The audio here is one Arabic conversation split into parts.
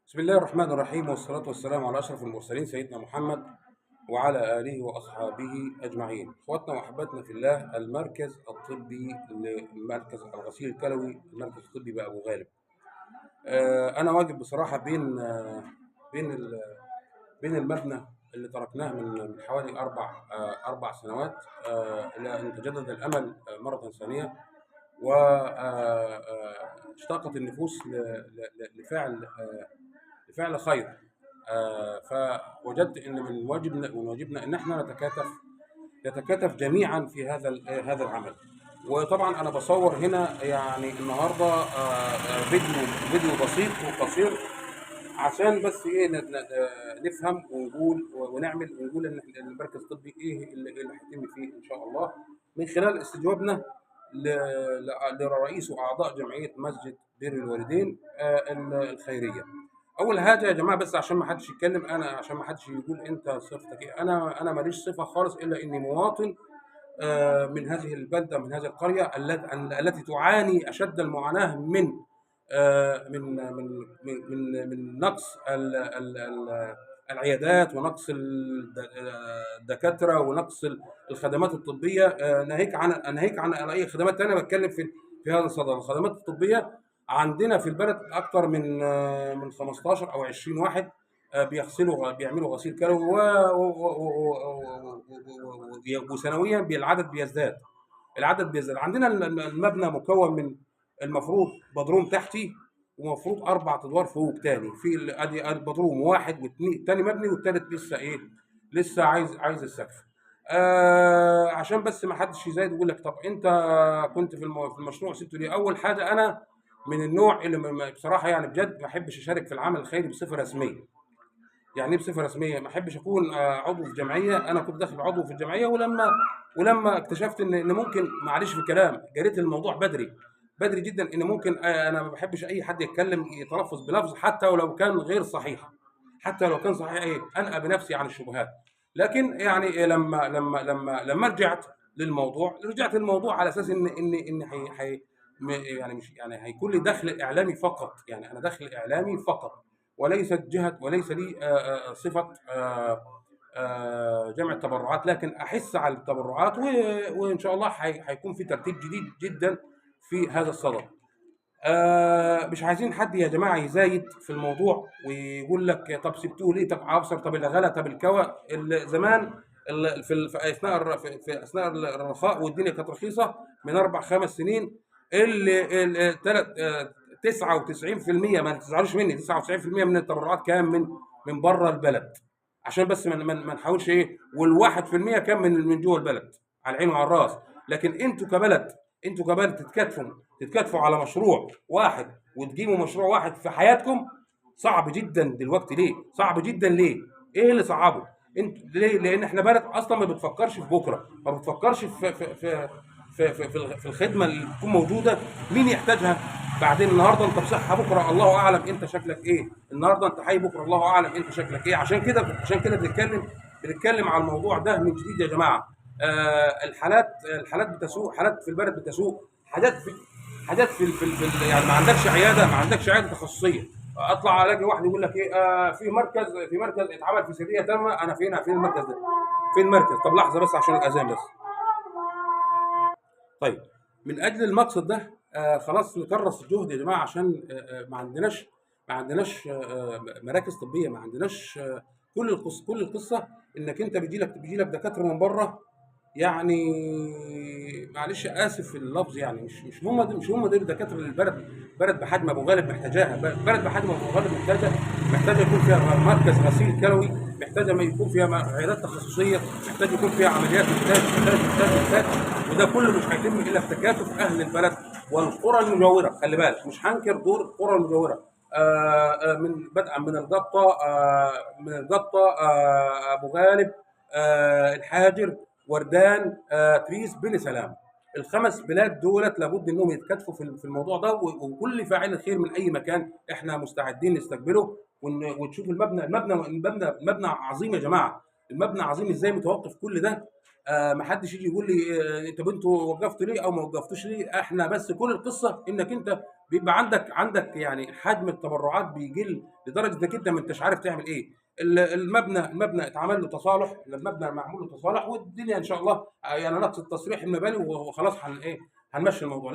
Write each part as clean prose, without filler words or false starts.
بسم الله الرحمن الرحيم، والصلاة والسلام على أشرف المرسلين سيدنا محمد وعلى آله وأصحابه أجمعين. إخواتنا وأحباتنا في الله، المركز الطبي لمركز الغسيل الكلوي، المركز الطبي بأبو غالب. أنا واقف بصراحة بين بين المبنى اللي تركناه من حوالي أربع سنوات إلى أن تجدد الأمل مرة ثانية، واشتاقت النفوس لفعل خير. فوجدت ان من واجبنا ان احنا نتكاتف جميعا في هذا العمل. وطبعا انا بصور هنا يعني النهارده فيديو بسيط وقصير، عشان بس ايه نفهم ونقول ونعمل ونقول ان المركز الطبي ايه اللي هيتم فيه ان شاء الله، من خلال استجوابنا لرئيس واعضاء جمعيه مسجد بر الوالدين الخيريه. اول حاجه يا جماعه، بس عشان ما حدش يتكلم، عشان ما حدش يقول انت صفتك ايه، انا ماليش صفه خالص الا اني مواطن من هذه البلده، من هذه القريه التي تعاني اشد المعاناه من نقص العيادات، ونقص الدكاتره، ونقص الخدمات الطبيه. ناهيك عن اي خدمات ثانيه. بتكلم في هذا الصدد. الخدمات الطبيه عندنا في البلد اكثر من 15 او 20 واحد بيعملوا غسيل كلوي، وسنويا العدد بيزداد. عندنا المبنى مكون من المفروض بدروم تحتي، ومفروض 4 ادوار فوق تاني. في ادي بدروم واحد واثنين، تاني مبني، والتالت لسه عايز السقف. عشان بس ما حدش يزايد يقول لك طب انت كنت في المشروع سبته ليه. اول حاجه، انا من النوع اللي بصراحه يعني بجد ما احبش اشارك في العمل الخيري بصفه رسميه. يعني ايه بصفه رسميه؟ ما احبش اكون عضو في جمعيه. انا كنت داخل عضو في الجمعيه، ولما اكتشفت ان ممكن، معلش في الكلام، جريت الموضوع بدري جدا، ان ممكن انا ما بحبش اي حد يتكلم يتلفظ بلفظ حتى ولو كان غير صحيح. حتى لو كان صحيح، ايه، انأى بنفسي عن الشبهات. لكن يعني لما رجعت للموضوع على اساس ان يعني مش يعني هيكون لي دخل اعلامي فقط. يعني انا دخل اعلامي فقط، وليس لي صفه جمع التبرعات. لكن احس على التبرعات، وان شاء الله هيكون في ترتيب جديد جدا في هذا الصدد. مش عايزين حد يا جماعه يزايد في الموضوع ويقول لك طب سبتوه ليه، طب ابصر، طب الغلا، طب الكوى. زمان في اثناء الرخاء والدنيا كانت رخيصه، من 4 5 سنين، اللي 99%، ما تزعلوش مني، 99% من التبرعات كان من بره البلد. عشان بس ما نحاولش ايه، وال1% كان من جوه البلد، على العين وعلى الراس. لكن انتوا كبلد تتكاتفوا على مشروع واحد، وتجيبوا مشروع واحد في حياتكم. صعب جدا دلوقتي. ليه صعب جدا؟ ليه؟ ايه اللي صعبه؟ انت ليه؟ لان احنا بلد اصلا ما بتفكرش في بكره، ما بتفكرش في الخدمه اللي تكون موجوده، مين يحتاجها بعدين. النهارده انت بصحه، بكره الله اعلم انت شكلك ايه. النهارده انت حي، بكره الله اعلم انت شكلك ايه. عشان كده بنتكلم على الموضوع ده من جديد يا جماعه. الحالات بتسوء، حالات في البلد بتسوء. يعني ما عندكش عياده تخصصيه. اطلع الاقي واحد يقول لك ايه، في مركز اتعمل في سريه تامه. انا فين المركز ده؟ فين المركز؟ طب لحظه بس عشان الاذان بس. طيب، من اجل المقصد ده خلاص نكرس الجهد يا جماعه، عشان ما عندناش مراكز طبيه، ما عندناش. كل القصه انك انت بيجي لك دكاتره من بره. يعني معلش اسف في اللفظ، يعني مش هم دول الدكاتره اللي بلد بحجم ابو غالب محتاجاها. بلد بحجم ابو غالب محتاجه يكون فيها مركز غسيل كلوي، محتاجه ما يكون فيها عيادات تخصصيه، محتاج يكون فيها عمليات انتاج. وده كله مش هيتم الا بتكاتف اهل البلد والقرى المجاوره. خلي بالك، مش هنكر دور القرى المجاوره. من بدءا من القبطه، ابو غالب، الحاجر، وردان، تريس، بني سلام. الخمس بلاد دولت لابد انهم يتكاتفوا في الموضوع ده. وكل فاعل خير من اي مكان احنا مستعدين نستقبله. وتشوف المبنى عظيم يا جماعه. المبنى عظيم ازاي متوقف كل ده. ما حدش يجي يقول لي طب انتوا وقفتوا ليه او ما وقفتوش ليه. احنا بس كل القصه انك انت بيبقى عندك يعني حجم التبرعات بيقل لدرجه انك انت ما انتش عارف تعمل ايه. المبنى اتعمل له تصالح، المبنى معمول له تصالح والدنيا ان شاء الله يعني نقص التصريح المباني وخلاص هنمشي الموضوع.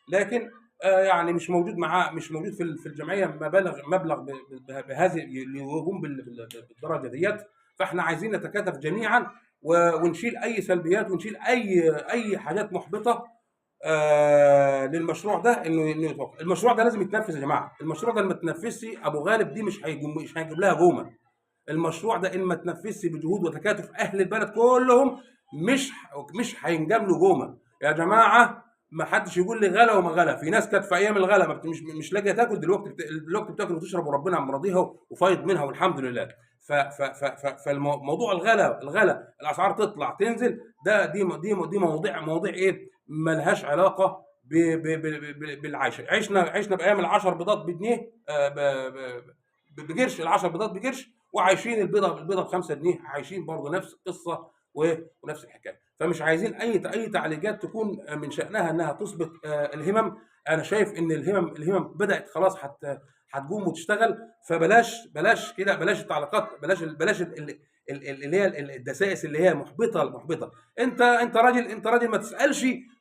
لكن يعني مش موجود في الجمعيه مبلغ بهذه اللي يقوم بالدرجه ديت. فاحنا عايزين نتكاتف جميعا ونشيل اي سلبيات ونشيل اي حاجات محبطه للمشروع ده انه يتوقف. المشروع ده لازم يتنفذ يا جماعه. المشروع ده لما تنفذش ابو غالب دي مش هيجيب لها جومه. المشروع ده ان ما تنفذش بجهود وتكاتف اهل البلد كلهم مش مش هينجم له جومه يا جماعه. ما حدش يقول لي غلا وما غلا. في ناس كانت في ايام الغلا مش لاقيه تاكل، دلوقتي بتاكل وتشرب وربنا مرضيها وفايض منها والحمد لله. فالموضوع الغلا الاسعار تطلع تنزل ده دي مواضيع ايه ملهاش علاقه بالعيش. عشنا بايام العشر بيضات بجنيه بقرش، العشر بيضات بقرش، وعايشين البيضه ب 5 جنيه، عايشين برضه نفس القصه ونفس الحكايه. فمش عايزين اي تعليقات تكون من شانها انها تثبت الهمم. انا شايف ان الهمم بدات خلاص هتقوم وتشتغل. فبلاش كده، بلاش التعليقات، بلاش اللي هي الدسائس اللي هي محبطه. انت راجل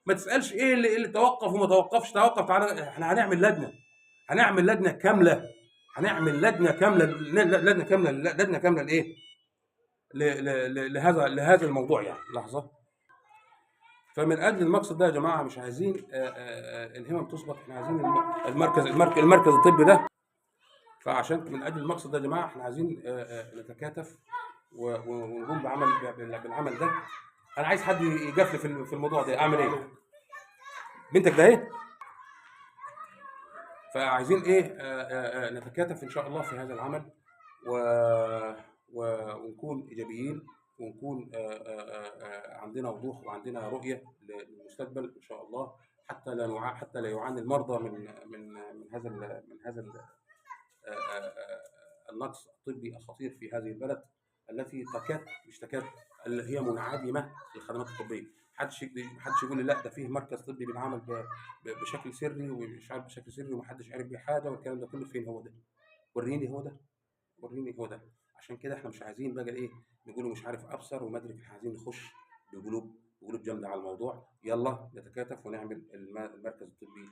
ما تسالش ايه اللي توقف وما توقفش. توقف، تعالى احنا هنعمل لجنه كامله. لجنه كامله لايه؟ لهذا الموضوع يعني. لحظه. فمن اجل المقصد ده يا جماعه مش عايزين الهمم تثبت، احنا عايزين المركز الطبي ده. فعشان من اجل المقصد ده يا جماعه احنا عايزين نتكاتف ونقوم بالعمل ده. انا عايز حد يقفل في الموضوع ده. اعمل ايه؟ بنتك ده ايه؟ فعايزين ايه نتكاتف ان شاء الله في هذا العمل و... ونكون ايجابيين ونكون عندنا وضوح وعندنا رؤيه للمستقبل ان شاء الله، حتى لا يعاني المرضى من هذا النقص الطبي الخطير في هذه البلد التي تكاد اللي هي منعدمه للخدمات الطبيه. محدش يقول لي لا ده فيه مركز طبي بينعمل بشكل سري ومش عارف بشكل سري ومحدش عارف بيه حاجه والكلام ده كله. فين هو ده؟ وريني هو ده. عشان كده احنا مش عايزين بقى ايه نقولوا مش عارف ابصر ومدرك. احنا عايزين نخش بقلوب جامده على الموضوع. يلا نتكاتف ونعمل المركز الطبي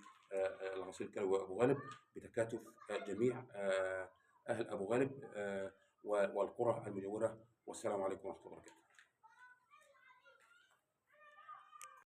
الغسيل الكلوي وابو غالب بتكاتف جميع اهل ابو غالب والقرى المجاوره. والسلام عليكم ورحمه الله وبركاته.